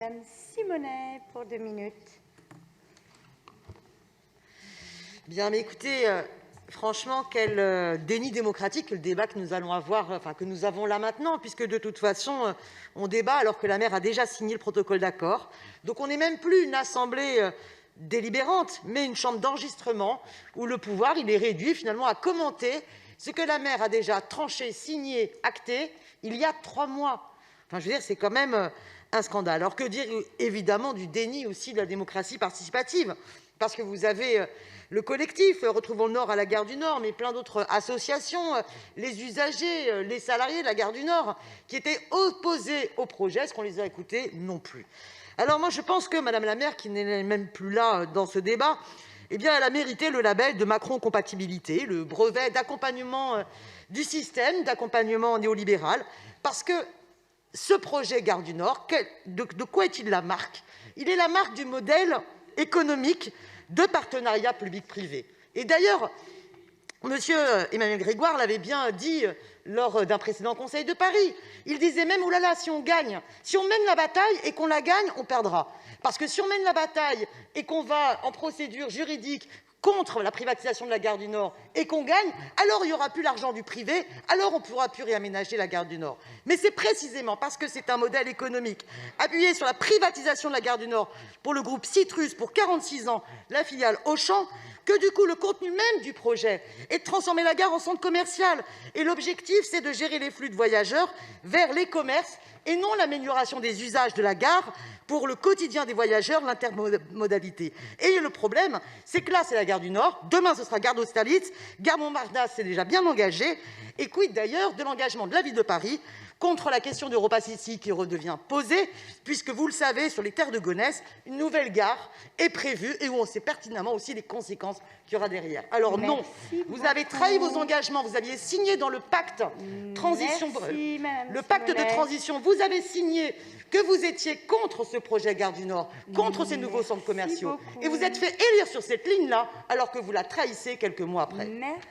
Madame Simonet pour 2 minutes. Bien, mais écoutez, franchement, quel déni démocratique que le débat que nous allons avoir, que nous avons là maintenant, puisque de toute façon, on débat alors que la maire a déjà signé le protocole d'accord. Donc on n'est même plus une assemblée délibérante, mais une chambre d'enregistrement où le pouvoir il est réduit finalement à commenter ce que la maire a déjà tranché, signé, acté il y a 3 mois. Enfin, je veux dire, c'est quand même un scandale. Alors que dire évidemment du déni aussi de la démocratie participative, parce que vous avez le collectif Retrouvons le Nord à la gare du Nord, mais plein d'autres associations, les usagers, les salariés de la gare du Nord, qui étaient opposés au projet. Est-ce qu'on les a écoutés? Non plus. Alors moi, je pense que Madame la maire, qui n'est même plus là dans ce débat, elle a mérité le label de Macron Compatibilité, le brevet d'accompagnement du système, d'accompagnement néolibéral, parce que ce projet Gare du Nord, de quoi est-il la marque? Il est la marque du modèle économique de partenariat public-privé. Et d'ailleurs, M. Emmanuel Grégoire l'avait bien dit lors d'un précédent Conseil de Paris. Il disait même, oh là là, si on mène la bataille et qu'on la gagne, on perdra. Parce que si on mène la bataille et qu'on va en procédure juridique contre la privatisation de la gare du Nord et qu'on gagne, alors il n'y aura plus l'argent du privé, alors on ne pourra plus réaménager la gare du Nord. Mais c'est précisément parce que c'est un modèle économique appuyé sur la privatisation de la gare du Nord pour le groupe Citrus pour 46 ans, la filiale Auchan, que du coup le contenu même du projet est de transformer la gare en centre commercial. Et l'objectif, c'est de gérer les flux de voyageurs vers les commerces et non l'amélioration des usages de la gare pour le quotidien des voyageurs, l'intermodalité. Et le problème, c'est que là, c'est la gare du Nord, demain, ce sera gare d'Austerlitz, gare Montparnasse, c'est déjà bien engagé, et quid d'ailleurs de l'engagement de la ville de Paris contre la question d'Europa City qui redevient posée, puisque vous le savez, sur les terres de Gonesse, une nouvelle gare est prévue et où on sait pertinemment aussi les conséquences qu'il y aura derrière. Alors non, vous avez trahi vos engagements, vous aviez signé dans le pacte de transition, vous avez signé que vous étiez contre ce projet Gare du Nord, contre ces nouveaux centres commerciaux, et vous êtes fait élire sur cette ligne-là alors que vous la trahissez quelques mois après. Merci.